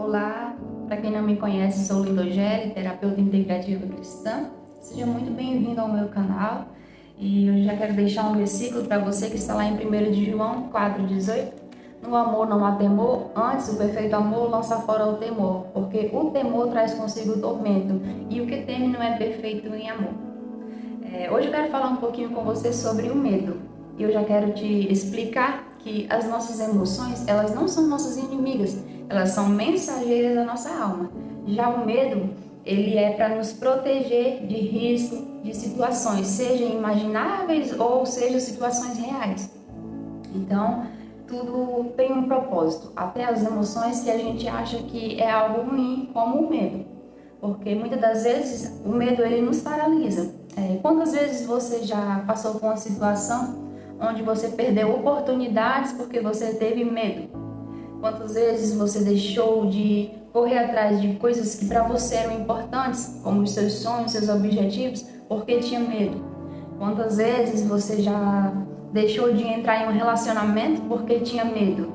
Olá, para quem não me conhece, sou Lindogeli, terapeuta integrativa cristã. Seja muito bem-vindo ao meu canal e eu já quero deixar um versículo para você que está lá em 1 de João 4,18. No amor não há temor, antes o perfeito amor lança fora o temor, porque o temor traz consigo o tormento e o que teme não é perfeito em amor. Hoje eu quero falar um pouquinho com você sobre o medo e eu já quero te explicar que as nossas emoções, elas não são nossas inimigas, elas são mensageiras da nossa alma. Já o medo, ele é para nos proteger de risco, de situações, seja imagináveis ou seja situações reais. Então, tudo tem um propósito, até as emoções que a gente acha que é algo ruim, como o medo. Porque muitas das vezes o medo ele nos paralisa. Quantas vezes você já passou por uma situação onde você perdeu oportunidades porque você teve medo? Quantas vezes você deixou de correr atrás de coisas que para você eram importantes, como os seus sonhos, seus objetivos, porque tinha medo? Quantas vezes você já deixou de entrar em um relacionamento porque tinha medo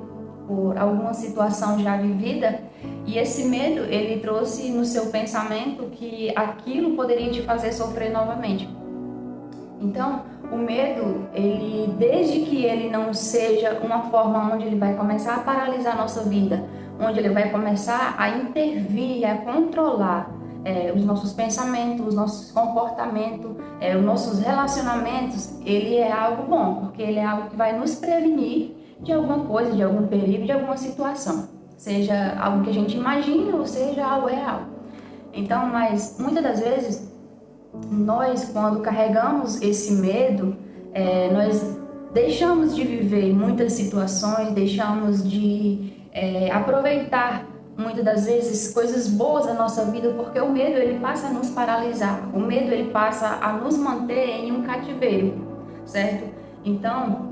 por alguma situação já vivida? E esse medo, ele trouxe no seu pensamento que aquilo poderia te fazer sofrer novamente. Então, o medo, ele, desde que ele não seja uma forma onde ele vai começar a paralisar a nossa vida, onde ele vai começar a intervir, a controlar os nossos pensamentos, os nossos comportamentos, os nossos relacionamentos, ele é algo bom, porque ele é algo que vai nos prevenir de alguma coisa, de algum perigo, de alguma situação, seja algo que a gente imagina ou seja algo real. Então, mas muitas das vezes nós, quando carregamos esse medo, nós deixamos de viver muitas situações, deixamos de aproveitar muitas das vezes coisas boas da nossa vida, porque o medo ele passa a nos paralisar, o medo ele passa a nos manter em um cativeiro, certo? Então,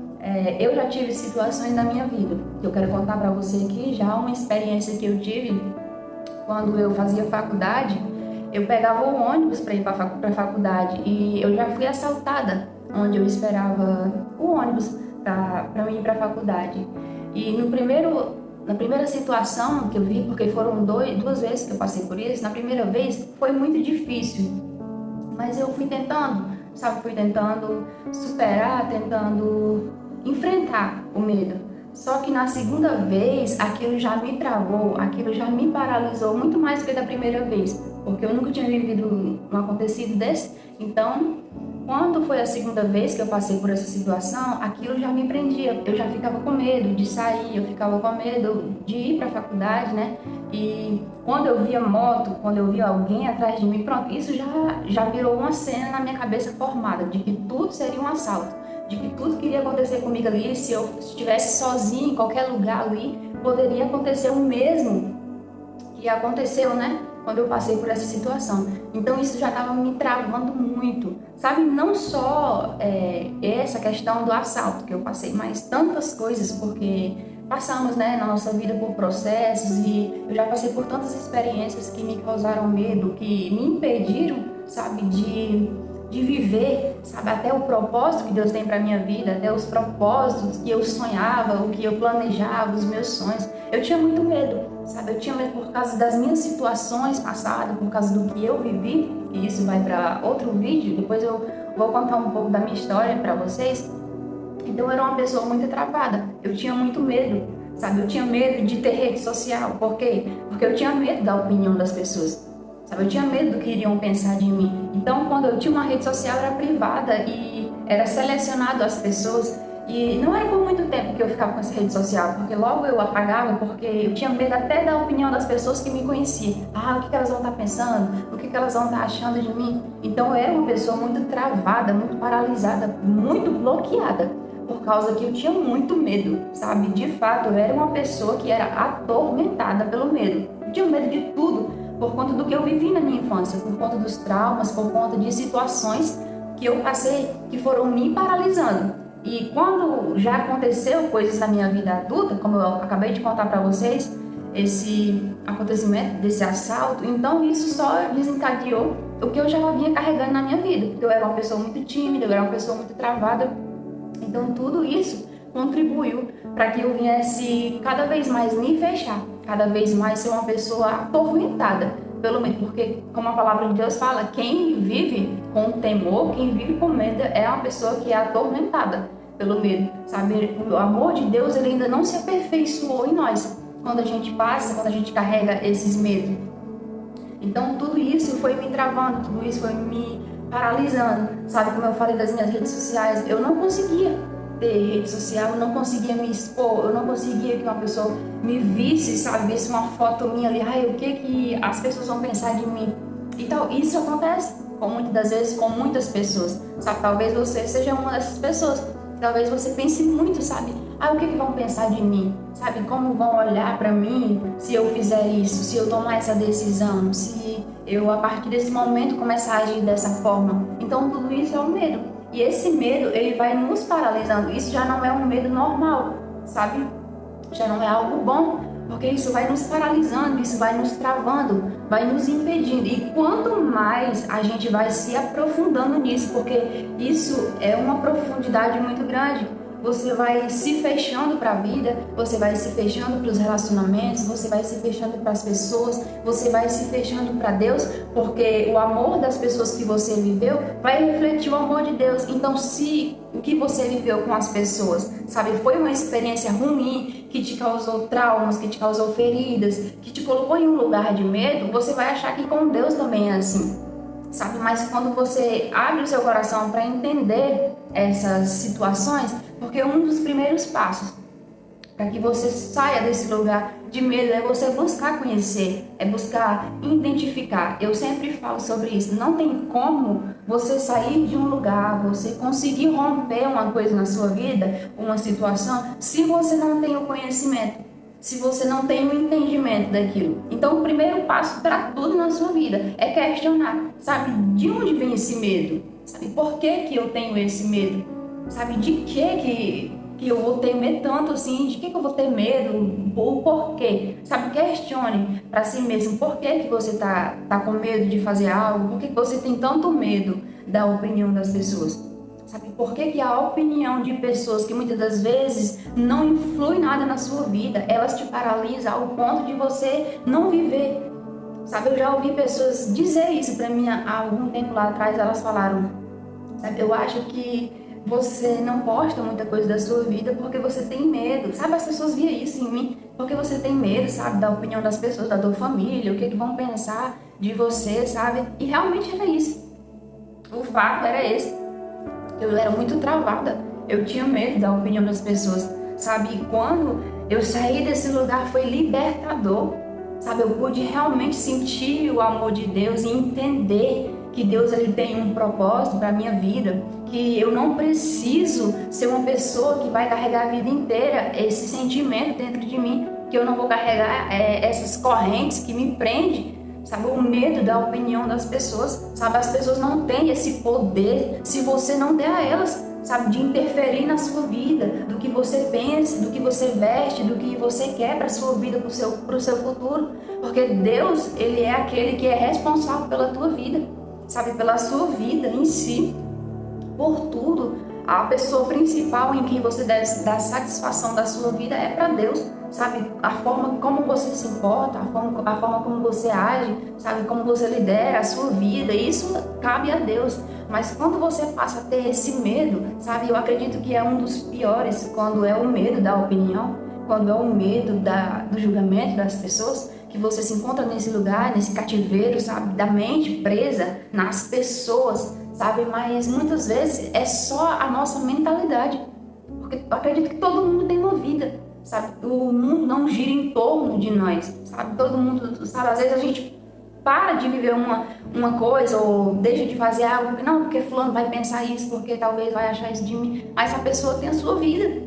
eu já tive situações na minha vida, que eu quero contar para você aqui, já uma experiência que eu tive quando eu fazia faculdade. Eu pegava o ônibus para ir para a faculdade e eu já fui assaltada onde eu esperava o ônibus para eu ir para a faculdade. E na primeira situação que eu vi, porque foram duas vezes que eu passei por isso, na primeira vez foi muito difícil, mas eu fui tentando, sabe, fui tentando superar, tentando enfrentar o medo. Só que na segunda vez, aquilo já me travou, aquilo já me paralisou muito mais do que da primeira vez, porque eu nunca tinha vivido um acontecido desse. Então, quando foi a segunda vez que eu passei por essa situação, aquilo já me prendia. Eu já ficava com medo de sair, eu ficava com medo de ir para a faculdade, né? E quando eu via moto, quando eu via alguém atrás de mim, pronto, isso já virou uma cena na minha cabeça formada, de que tudo seria um assalto, de que tudo que iria acontecer comigo ali, se eu estivesse sozinha em qualquer lugar ali, poderia acontecer o mesmo que aconteceu, né? Quando eu passei por essa situação. Então isso já estava me travando muito, sabe? Não só essa questão do assalto que eu passei, mas tantas coisas, porque passamos, né, na nossa vida por processos e eu já passei por tantas experiências que me causaram medo, que me impediram, sabe, de viver, sabe, até o propósito que Deus tem para minha vida, até os propósitos que eu sonhava, o que eu planejava, os meus sonhos. Eu tinha muito medo, sabe, eu tinha medo por causa das minhas situações passadas, por causa do que eu vivi, e isso vai para outro vídeo, depois eu vou contar um pouco da minha história para vocês. Então eu era uma pessoa muito travada, eu tinha muito medo, sabe, eu tinha medo de ter rede social. Por quê? Porque eu tinha medo da opinião das pessoas. Sabe, eu tinha medo do que iriam pensar de mim. Então, quando eu tinha uma rede social, era privada e era selecionado as pessoas. E não era por muito tempo que eu ficava com essa rede social, porque logo eu apagava, porque eu tinha medo até da opinião das pessoas que me conheciam. Ah, o que elas vão estar pensando? O que elas vão estar achando de mim? Então, eu era uma pessoa muito travada, muito paralisada, muito bloqueada, por causa que eu tinha muito medo, sabe? De fato, eu era uma pessoa que era atormentada pelo medo. Eu tinha medo de tudo, por conta do que eu vivi na minha infância, por conta dos traumas, por conta de situações que eu passei que foram me paralisando. E quando já aconteceu coisas na minha vida adulta, como eu acabei de contar para vocês, esse acontecimento desse assalto, então isso só desencadeou o que eu já vinha carregando na minha vida, porque eu era uma pessoa muito tímida, eu era uma pessoa muito travada. Então tudo isso contribuiu para que eu viesse cada vez mais me fechar. cada vez mais ser uma pessoa atormentada pelo medo, porque como a palavra de Deus fala, quem vive com temor, quem vive com medo é uma pessoa que é atormentada pelo medo, sabe? O amor de Deus, ele ainda não se aperfeiçoou em nós quando a gente passa, quando a gente carrega esses medos. Então tudo isso foi me travando, tudo isso foi me paralisando, sabe? Como eu falei das minhas redes sociais, eu não conseguia ter rede social, eu não conseguia me expor, eu não conseguia que uma pessoa me visse, sabe? Visse uma foto minha ali, ai, o que as pessoas vão pensar de mim? Então isso acontece muitas das vezes com muitas pessoas, sabe? Talvez você seja uma dessas pessoas, talvez você pense muito, sabe? Ah, o que vão pensar de mim? Sabe? Como vão olhar para mim se eu fizer isso, se eu tomar essa decisão, se eu, a partir desse momento, começar a agir dessa forma? Então, tudo isso é um medo. E esse medo, ele vai nos paralisando. Isso já não é um medo normal, sabe? Já não é algo bom, porque isso vai nos paralisando, isso vai nos travando, vai nos impedindo. E quanto mais a gente vai se aprofundando nisso, porque isso é uma profundidade muito grande, você vai se fechando para a vida, você vai se fechando para os relacionamentos, você vai se fechando para as pessoas, você vai se fechando para Deus, porque o amor das pessoas que você viveu vai refletir o amor de Deus. Então, se o que você viveu com as pessoas, sabe, foi uma experiência ruim, que te causou traumas, que te causou feridas, que te colocou em um lugar de medo, você vai achar que com Deus também é assim, sabe? Mas quando você abre o seu coração para entender essas situações, porque um dos primeiros passos para que você saia desse lugar de medo é você buscar conhecer, é buscar identificar. Eu sempre falo sobre isso. Não tem como você sair de um lugar, você conseguir romper uma coisa na sua vida, uma situação, se você não tem o conhecimento, se você não tem o entendimento daquilo. Então, o primeiro passo para tudo na sua vida é questionar, sabe? De onde vem esse medo? Sabe? Por que eu tenho esse medo? Sabe? De que eu vou temer tanto assim? De que eu vou ter medo? Ou por quê? Sabe? Questione para si mesmo. Por que você tá com medo de fazer algo? Por que você tem tanto medo da opinião das pessoas? Sabe? Por que a opinião de pessoas que muitas das vezes não influi nada na sua vida, elas te paralisam ao ponto de você não viver? Sabe? Eu já ouvi pessoas dizer isso para mim há algum tempo lá atrás. Elas falaram, sabe? Eu acho que você não posta muita coisa da sua vida porque você tem medo, sabe? As pessoas viam isso em mim, porque você tem medo, sabe? Da opinião das pessoas, da tua família, o que vão pensar de você, sabe? E realmente era isso. O fato era esse. Eu era muito travada, eu tinha medo da opinião das pessoas, sabe? E quando eu saí desse lugar foi libertador, sabe? Eu pude realmente sentir o amor de Deus e entender que Deus, ele tem um propósito para a minha vida, que eu não preciso ser uma pessoa que vai carregar a vida inteira esse sentimento dentro de mim, que eu não vou carregar essas correntes que me prendem, sabe? O medo da opinião das pessoas, sabe? As pessoas não têm esse poder se você não der a elas, sabe? De interferir na sua vida, do que você pensa, do que você veste, do que você quer para a sua vida, para o seu futuro, porque Deus, ele é aquele que é responsável pela tua vida, sabe? Pela sua vida em si, por tudo. A pessoa principal em quem você deve dar satisfação da sua vida é para Deus, sabe? A forma como você se importa, a forma como você age, sabe? Como você lidera a sua vida, isso cabe a Deus. Mas quando você passa a ter esse medo, sabe? Eu acredito que é um dos piores, quando é o medo da opinião, quando é o medo do julgamento das pessoas, que você se encontra nesse lugar, nesse cativeiro, sabe? Da mente presa nas pessoas, sabe? Mas muitas vezes é só a nossa mentalidade, porque eu acredito que todo mundo tem uma vida, sabe? O mundo não gira em torno de nós, sabe? Todo mundo, sabe? Às vezes a gente para de viver uma coisa ou deixa de fazer algo, não, porque fulano vai pensar isso, porque talvez vai achar isso de mim, mas a pessoa tem a sua vida,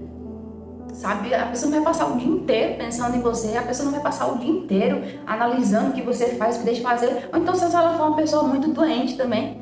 sabe? A pessoa não vai passar o dia inteiro pensando em você, a pessoa não vai passar o dia inteiro analisando o que você faz, o que deixa de fazer, ou então se ela for uma pessoa muito doente também,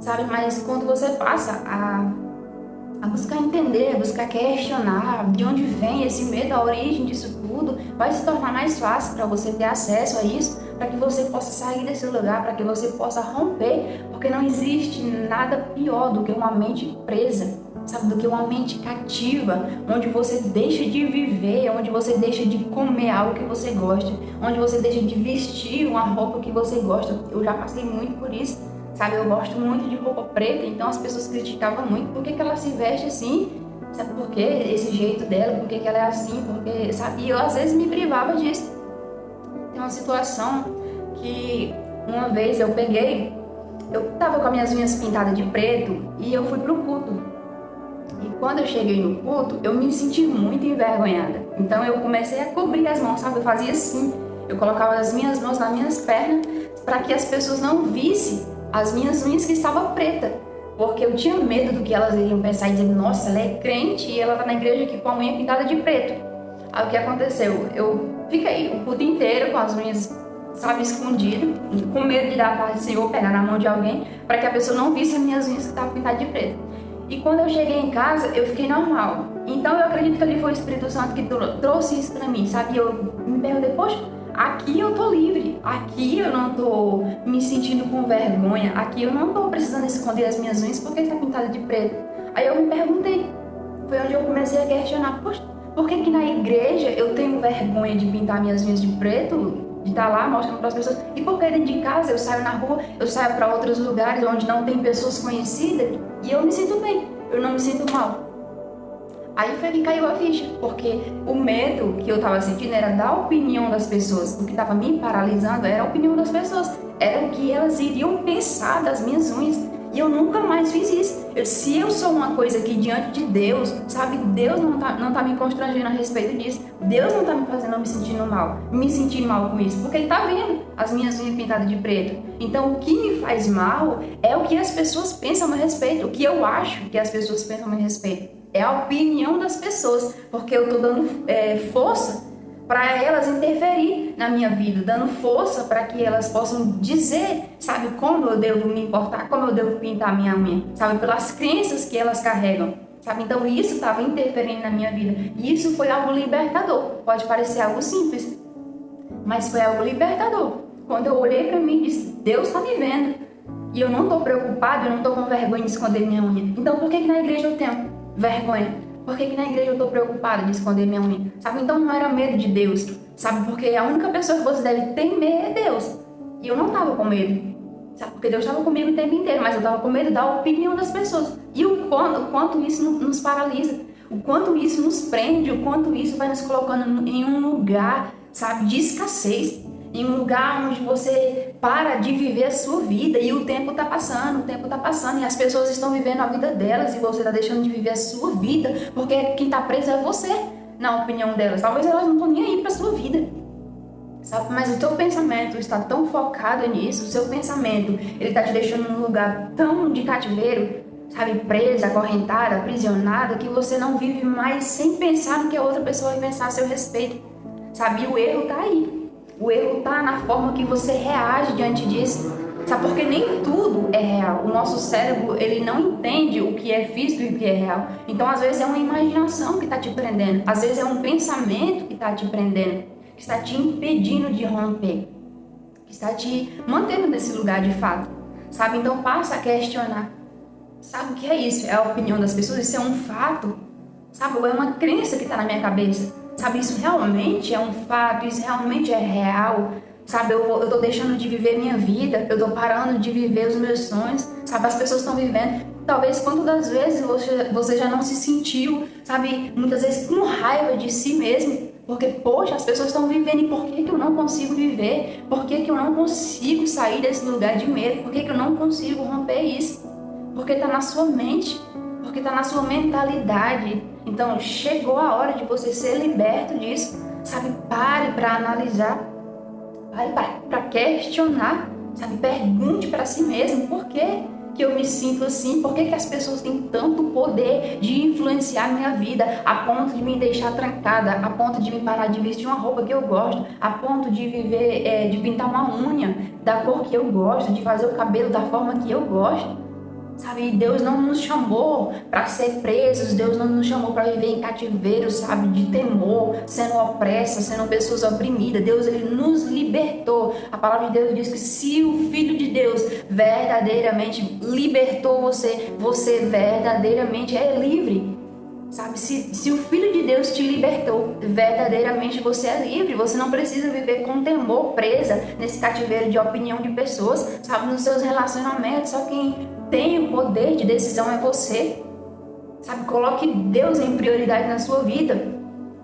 sabe? Mas quando você passa a buscar entender, a buscar questionar de onde vem esse medo, a origem disso tudo, vai se tornar mais fácil para você ter acesso a isso, para que você possa sair desse lugar, para que você possa romper, porque não existe nada pior do que uma mente presa, sabe, do que uma mente cativa, onde você deixa de viver, onde você deixa de comer algo que você gosta, onde você deixa de vestir uma roupa que você gosta. Eu já passei muito por isso, sabe, eu gosto muito de roupa preta, então as pessoas criticavam muito, por que ela se veste assim, sabe, por que esse jeito dela, por que ela é assim, porque, sabe, e eu às vezes me privava disso. Tem uma situação que uma vez eu tava com as minhas unhas pintadas de preto e eu fui pro culto. E quando eu cheguei no culto, eu me senti muito envergonhada. Então eu comecei a cobrir as mãos, sabe? Eu fazia assim. Eu colocava as minhas mãos nas minhas pernas para que as pessoas não vissem as minhas unhas que estavam pretas. Porque eu tinha medo do que elas iriam pensar e dizer, nossa, ela é crente e ela tá na igreja aqui com a unha pintada de preto. Aí o que aconteceu? Eu fiquei o culto inteiro com as unhas, sabe, escondido, com medo de dar a paz do Senhor, pegar na mão de alguém, para que a pessoa não visse as minhas unhas que estavam pintadas de preto. E quando eu cheguei em casa, eu fiquei normal. Então eu acredito que ali foi o Espírito Santo que trouxe isso para mim, sabe? Eu me perguntei, poxa, aqui eu tô livre, aqui eu não tô me sentindo com vergonha, aqui eu não tô precisando esconder as minhas unhas porque está pintada de preto. Aí eu me perguntei, foi onde eu comecei a questionar, poxa, por que na igreja eu tenho vergonha de pintar minhas unhas de preto, de estar lá mostrando para as pessoas? E por que dentro de casa eu saio na rua, eu saio para outros lugares onde não tem pessoas conhecidas e eu me sinto bem, eu não me sinto mal? Aí foi que caiu a ficha, porque o medo que eu estava sentindo era da opinião das pessoas. O que estava me paralisando era a opinião das pessoas, era o que elas iriam pensar das minhas unhas. E eu nunca mais fiz isso. Se eu sou uma coisa aqui diante de Deus, sabe, Deus não tá me constrangendo a respeito disso. Deus não tá me fazendo me sentir mal com isso, porque Ele tá vendo as minhas unhas pintadas de preto. Então o que me faz mal é o que as pessoas pensam a meu respeito, o que eu acho que as pessoas pensam a meu respeito. É a opinião das pessoas, porque eu tô dando força para elas interferir na minha vida, dando força para que elas possam dizer, sabe, como eu devo me importar, como eu devo pintar minha unha, sabe, pelas crenças que elas carregam, sabe? Então isso estava interferindo na minha vida e isso foi algo libertador. Pode parecer algo simples, mas foi algo libertador. Quando eu olhei para mim e disse, Deus está me vendo e eu não estou preocupado, eu não estou com vergonha de esconder minha unha. Então por que na igreja eu tenho vergonha? Por que na igreja eu tô preocupada de esconder minha unha? Sabe, então não era medo de Deus, sabe, porque a única pessoa que você deve temer é Deus. E eu não tava com medo, sabe, porque Deus estava comigo o tempo inteiro, mas eu tava com medo da opinião das pessoas. E o quanto isso nos paralisa, o quanto isso nos prende, o quanto isso vai nos colocando em um lugar, sabe, de escassez. Em um lugar onde você para de viver a sua vida e o tempo tá passando e as pessoas estão vivendo a vida delas e você tá deixando de viver a sua vida porque quem tá preso é você, na opinião delas. Talvez elas não estão nem aí pra sua vida, sabe? Mas o teu pensamento está tão focado nisso, o seu pensamento, ele tá te deixando num lugar tão de cativeiro, sabe, presa, acorrentada, aprisionada, que você não vive mais sem pensar no que a outra pessoa vai pensar a seu respeito, sabe? E o erro tá aí. O erro está na forma que você reage diante disso, sabe? Porque nem tudo é real. O nosso cérebro, ele não entende o que é físico e o que é real. Então, às vezes, é uma imaginação que está te prendendo. Às vezes, é um pensamento que está te prendendo, que está te impedindo de romper, que está te mantendo nesse lugar de fato, sabe? Então, passa a questionar. Sabe o que é isso? É a opinião das pessoas? Isso é um fato? Sabe? Ou é uma crença que está na minha cabeça? Sabe, isso realmente é um fato, isso realmente é real, sabe, eu tô deixando de viver minha vida, eu tô parando de viver os meus sonhos, sabe, as pessoas estão vivendo, talvez quantas das vezes você já não se sentiu, sabe, muitas vezes com raiva de si mesmo, porque, poxa, as pessoas estão vivendo e por que eu não consigo viver? Por que eu não consigo sair desse lugar de medo? Por que eu não consigo romper isso? Porque tá na sua mente, porque tá na sua mentalidade. Então, chegou a hora de você ser liberto disso, sabe? Pare para analisar, pare para questionar, sabe? Pergunte para si mesmo, por que eu me sinto assim? Por que as pessoas têm tanto poder de influenciar minha vida a ponto de me deixar trancada, a ponto de me parar de vestir uma roupa que eu gosto, a ponto de viver, de pintar uma unha da cor que eu gosto, de fazer o cabelo da forma que eu gosto? Sabe, Deus não nos chamou para ser presos, Deus não nos chamou para viver em cativeiro, sabe, de temor, sendo opressas, sendo pessoas oprimidas. Deus, ele nos libertou. A palavra de Deus diz que se o Filho de Deus verdadeiramente libertou você, você verdadeiramente é livre. Sabe, se o Filho de Deus te libertou, verdadeiramente você é livre. Você não precisa viver com temor, presa nesse cativeiro de opinião de pessoas, sabe, nos seus relacionamentos. Só quem tem o poder de decisão é você. Sabe, coloque Deus em prioridade na sua vida.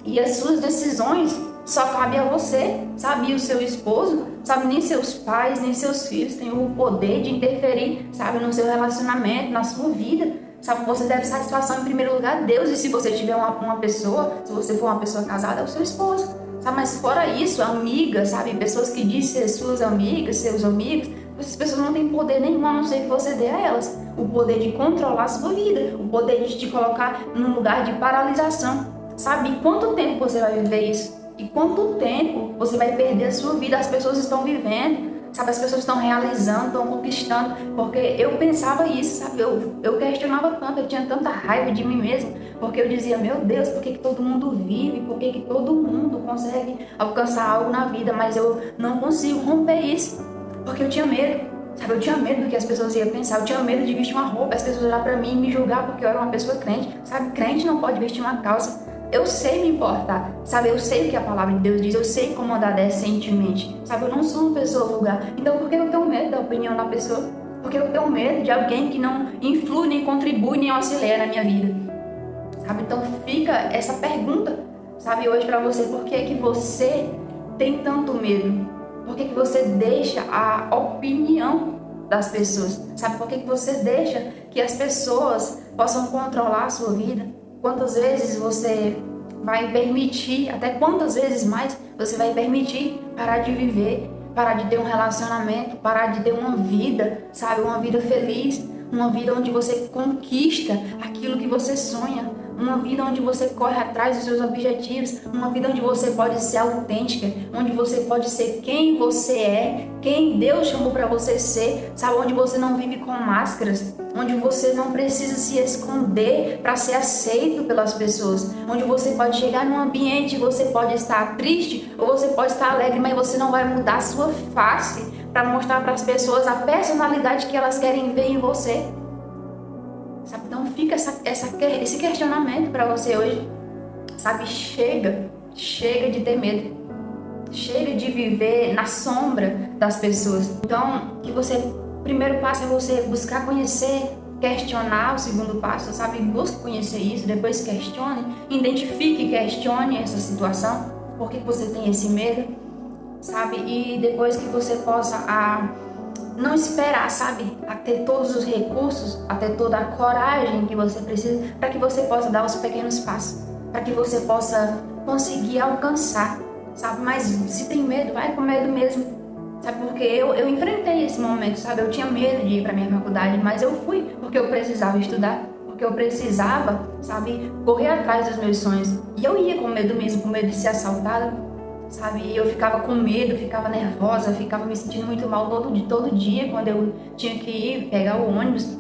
E as suas decisões só cabem a você, sabe, e o seu esposo, sabe, nem seus pais, nem seus filhos têm o poder de interferir, sabe, no seu relacionamento, na sua vida. Sabe, você deve satisfação em primeiro lugar a Deus. E se você tiver uma pessoa, se você for uma pessoa casada, é o seu esposo. Sabe, mas fora isso, amigas, sabe, pessoas que dizem ser suas amigas, seus amigos, essas pessoas não têm poder nenhum, a não ser que você dê a elas o poder de controlar a sua vida, o poder de te colocar num lugar de paralisação. Sabe, e quanto tempo você vai viver isso? E quanto tempo você vai perder a sua vida? As pessoas estão vivendo, sabe, as pessoas estão realizando, estão conquistando, porque eu pensava isso, sabe, eu questionava tanto, eu tinha tanta raiva de mim mesma, porque eu dizia, meu Deus, por que todo mundo vive, por que todo mundo consegue alcançar algo na vida, mas eu não consigo romper isso, porque eu tinha medo, sabe, eu tinha medo do que as pessoas iam pensar, eu tinha medo de vestir uma roupa, as pessoas olhar pra mim e me julgar porque eu era uma pessoa crente, sabe, crente não pode vestir uma calça. Eu sei me importar, sabe? Eu sei o que a palavra de Deus diz, eu sei como andar decentemente, sabe? Eu não sou uma pessoa vulgar. Então por que eu tenho medo da opinião da pessoa? Porque eu tenho medo de alguém que não influi, nem contribui, nem auxilia na minha vida, sabe? Então fica essa pergunta, sabe, hoje pra você: por que é que você tem tanto medo? Por que é que você deixa a opinião das pessoas? Sabe, por que é que você deixa que as pessoas possam controlar a sua vida? Quantas vezes você vai permitir, até quantas vezes mais você vai permitir parar de viver, parar de ter um relacionamento, parar de ter uma vida, sabe, uma vida feliz, uma vida onde você conquista aquilo que você sonha, uma vida onde você corre atrás dos seus objetivos, uma vida onde você pode ser autêntica, onde você pode ser quem você é, quem Deus chamou para você ser, sabe, onde você não vive com máscaras, onde você não precisa se esconder para ser aceito pelas pessoas, onde você pode chegar num ambiente e você pode estar triste ou você pode estar alegre, mas você não vai mudar a sua face para mostrar para as pessoas a personalidade que elas querem ver em você. Sabe, então fica esse questionamento para você hoje, sabe, chega de ter medo, chega de viver na sombra das pessoas. Então, o primeiro passo é você buscar conhecer, questionar. O segundo passo, sabe, busque conhecer isso, depois questione, identifique e questione essa situação, por que você tem esse medo, sabe, e depois que você possa não esperar, sabe, a ter todos os recursos, a ter toda a coragem que você precisa para que você possa dar os pequenos passos, para que você possa conseguir alcançar, sabe, mas se tem medo, vai com medo mesmo, sabe, porque eu enfrentei esse momento, sabe, eu tinha medo de ir para minha faculdade, mas eu fui porque eu precisava estudar, porque eu precisava, sabe, correr atrás dos meus sonhos, e eu ia com medo mesmo, com medo de ser assaltada, sabe, e eu ficava com medo, ficava nervosa, ficava me sentindo muito mal todo dia, quando eu tinha que ir pegar o ônibus,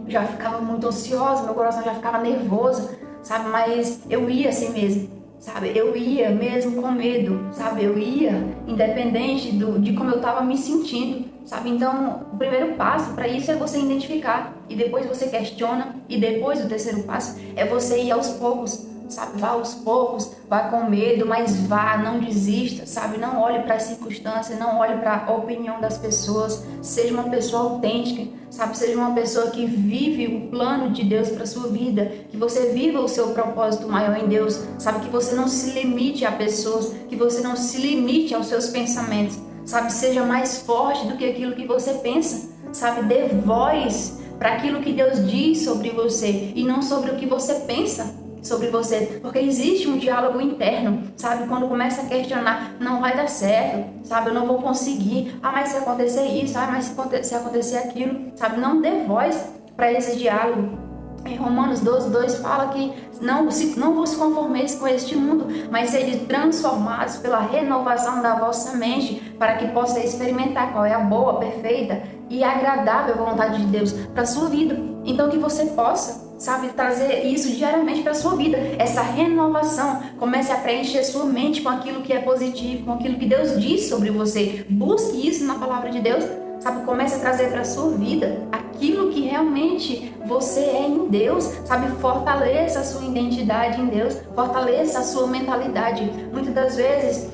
já ficava muito ansiosa, meu coração já ficava nervoso, sabe, mas eu ia assim mesmo, sabe, eu ia mesmo com medo, sabe, eu ia independente de como eu estava me sentindo, sabe. Então o primeiro passo para isso é você identificar, e depois você questiona, e depois o terceiro passo é você ir aos poucos, sabe, vá aos poucos, vá com medo, mas vá, não desista, sabe, não olhe para as circunstâncias, não olhe para a opinião das pessoas, seja uma pessoa autêntica, sabe, seja uma pessoa que vive o plano de Deus para sua vida, que você viva o seu propósito maior em Deus, sabe, que você não se limite a pessoas, que você não se limite aos seus pensamentos, sabe, seja mais forte do que aquilo que você pensa, sabe, dê voz para aquilo que Deus diz sobre você e não sobre o que você pensa sobre você, porque existe um diálogo interno, sabe, quando começa a questionar, não vai dar certo, sabe, eu não vou conseguir, mas se acontecer isso, mas se acontecer aquilo, sabe, não dê voz para esse diálogo, Em Romanos 12:2 fala que não vos conformeis com este mundo, mas sede transformados pela renovação da vossa mente, para que possa experimentar qual é a boa, perfeita e agradável vontade de Deus para a sua vida. Então que você possa, sabe, trazer isso diariamente para a sua vida, essa renovação. Comece a preencher sua mente com aquilo que é positivo, com aquilo que Deus diz sobre você. Busque isso na palavra de Deus, sabe, comece a trazer para a sua vida aquilo que realmente você é em Deus, sabe, fortaleça a sua identidade em Deus, fortaleça a sua mentalidade. Muitas das vezes,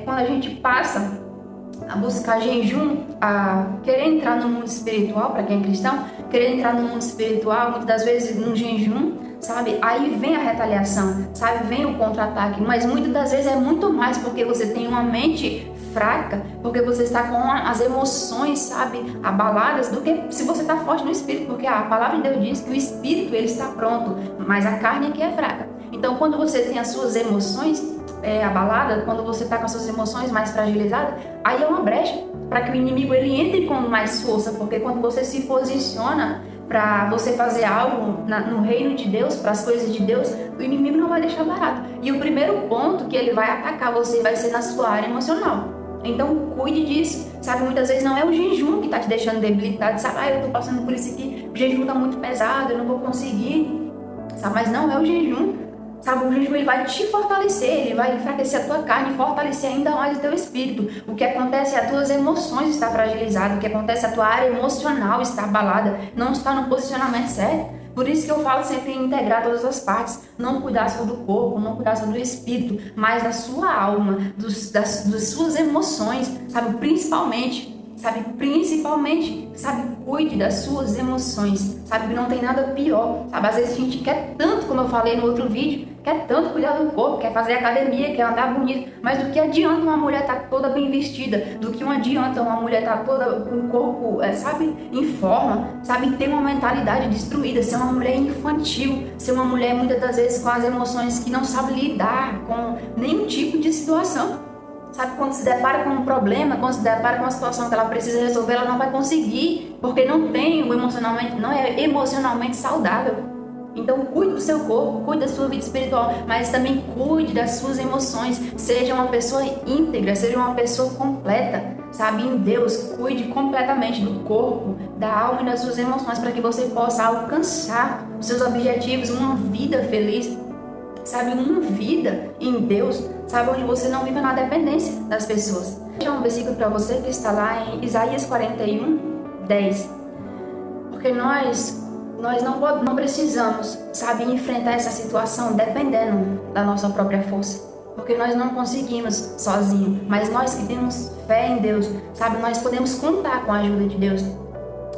quando a gente passa a buscar jejum, a querer entrar no mundo espiritual, para quem é cristão, querer entrar no mundo espiritual, muitas das vezes no jejum, sabe, aí vem a retaliação, sabe, vem o contra-ataque, mas muitas das vezes é muito mais porque você tem uma mente fraca, porque você está com as emoções, sabe, abaladas, do que se você está forte no espírito, porque a palavra de Deus diz que o espírito ele está pronto, mas a carne aqui é fraca. Então, quando você tem as suas emoções abaladas, quando você está com as suas emoções mais fragilizadas, aí é uma brecha para que o inimigo ele entre com mais força, porque quando você se posiciona para você fazer algo no reino de Deus, para as coisas de Deus, o inimigo não vai deixar barato. E o primeiro ponto que ele vai atacar você vai ser na sua área emocional. Então cuide disso, sabe, muitas vezes não é o jejum que está te deixando debilitado, sabe, eu estou passando por isso aqui, o jejum está muito pesado, eu não vou conseguir, sabe, mas não é o jejum, sabe, o jejum ele vai te fortalecer, ele vai enfraquecer a tua carne e fortalecer ainda mais o teu espírito. O que acontece é as tuas emoções estão fragilizadas, o que acontece é a tua área emocional está abalada, não está no posicionamento certo. Por isso que eu falo sempre em integrar todas as partes, não cuidar só do corpo, não cuidar só do espírito, mas da sua alma, das suas emoções, sabe, principalmente, cuide das suas emoções, sabe, que não tem nada pior, sabe, às vezes a gente quer tanto, como eu falei no outro vídeo, quer tanto cuidar do corpo, quer fazer academia, quer andar bonito, mas do que adianta uma mulher estar toda bem vestida, do que adianta uma mulher estar toda com o corpo, em forma, sabe, ter uma mentalidade destruída, ser uma mulher infantil, ser uma mulher muitas das vezes com as emoções que não sabe lidar com nenhum tipo de situação. Sabe, quando se depara com um problema, quando se depara com uma situação que ela precisa resolver, ela não vai conseguir, porque não é emocionalmente saudável. Então cuide do seu corpo, cuide da sua vida espiritual, mas também cuide das suas emoções. Seja uma pessoa íntegra, seja uma pessoa completa, sabe, em Deus. Cuide completamente do corpo, da alma e das suas emoções, para que você possa alcançar os seus objetivos, uma vida feliz, sabe, uma vida em Deus, sabe, onde você não vive na dependência das pessoas. Vou deixar um versículo para você que está lá em Isaías 41:10, porque nós não precisamos, sabe, enfrentar essa situação dependendo da nossa própria força, porque nós não conseguimos sozinhos, mas nós que temos fé em Deus, sabe, nós podemos contar com a ajuda de Deus.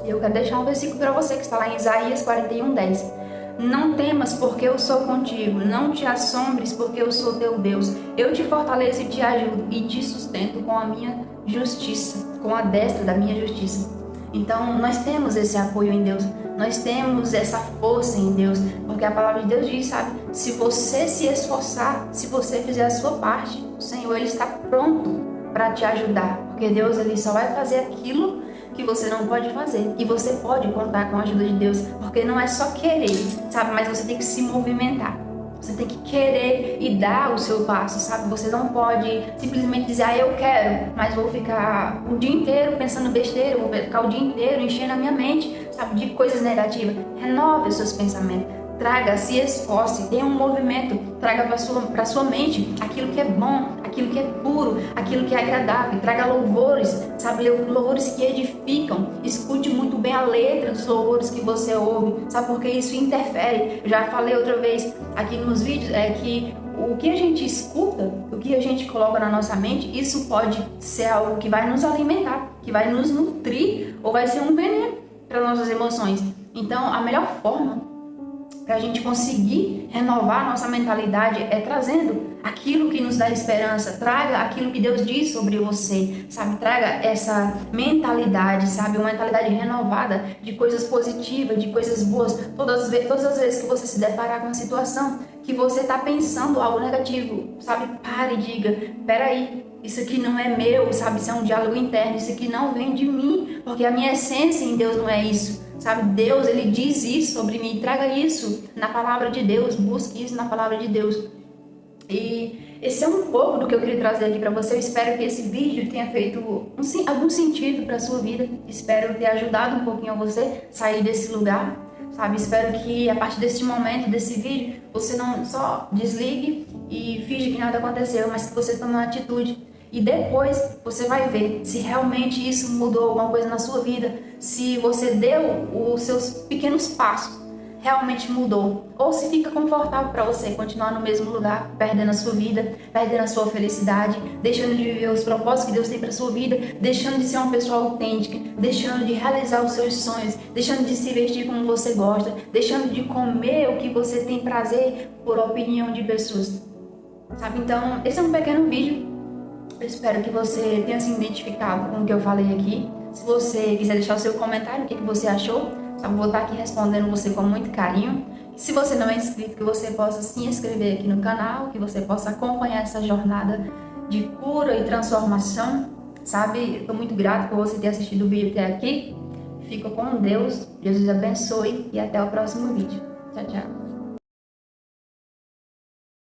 E eu quero deixar um versículo para você que está lá em Isaías 41:10. Não temas, porque eu sou contigo. Não te assombres, porque eu sou teu Deus. Eu te fortaleço e te ajudo e te sustento com a minha justiça, com a destra da minha justiça. Então, nós temos esse apoio em Deus. Nós temos essa força em Deus, porque a palavra de Deus diz, sabe, se você se esforçar, se você fizer a sua parte, o Senhor ele está pronto para te ajudar, porque Deus ele só vai fazer aquilo que você não pode fazer, e você pode contar com a ajuda de Deus, porque não é só querer, sabe, mas você tem que se movimentar, você tem que querer e dar o seu passo, sabe, você não pode simplesmente dizer, eu quero, mas vou ficar o dia inteiro pensando besteira, vou ficar o dia inteiro enchendo a minha mente, sabe, de coisas negativas. Renove os seus pensamentos, traga, se esforce, dê um movimento, traga para sua mente aquilo que é bom, aquilo que é puro, aquilo que é agradável, traga louvores, sabe, louvores que edificam. Escute muito bem a letra dos louvores que você ouve, sabe, porque isso interfere. Eu já falei outra vez aqui nos vídeos, que o que a gente escuta, o que a gente coloca na nossa mente, isso pode ser algo que vai nos alimentar, que vai nos nutrir, ou vai ser um veneno para nossas emoções. Então, a melhor forma para a gente conseguir renovar a nossa mentalidade é trazendo aquilo que nos dá esperança, traga aquilo que Deus diz sobre você, sabe, traga essa mentalidade, sabe, uma mentalidade renovada de coisas positivas, de coisas boas. Todas as vezes que você se deparar com uma situação que você está pensando algo negativo, sabe, pare e diga, peraí, isso aqui não é meu, sabe, isso é um diálogo interno, isso aqui não vem de mim, porque a minha essência em Deus não é isso. sabe? Deus, Ele diz isso sobre mim, traga isso na palavra de Deus, busque isso na palavra de Deus. E esse é um pouco do que eu queria trazer aqui para você. Eu espero que esse vídeo tenha feito algum sentido para sua vida. Espero ter ajudado um pouquinho a você sair desse lugar, sabe? Espero que a partir desse momento, desse vídeo, você não só desligue e finge que nada aconteceu, mas que você tome uma atitude. E depois você vai ver se realmente isso mudou alguma coisa na sua vida, se você deu os seus pequenos passos, realmente mudou, ou se fica confortável para você continuar no mesmo lugar, perdendo a sua vida, perdendo a sua felicidade, deixando de viver os propósitos que Deus tem para sua vida, deixando de ser uma pessoa autêntica, deixando de realizar os seus sonhos, deixando de se vestir como você gosta, deixando de comer o que você tem prazer por opinião de pessoas, sabe? Então, esse é um pequeno vídeo. Eu espero que você tenha se identificado com o que eu falei aqui. Se você quiser deixar o seu comentário, o que você achou, eu vou estar aqui respondendo você com muito carinho. Se você não é inscrito, que você possa se inscrever aqui no canal, que você possa acompanhar essa jornada de cura e transformação, sabe? Estou muito grata por você ter assistido o vídeo até aqui. Fica com Deus, Jesus abençoe e até o próximo vídeo. Tchau, tchau.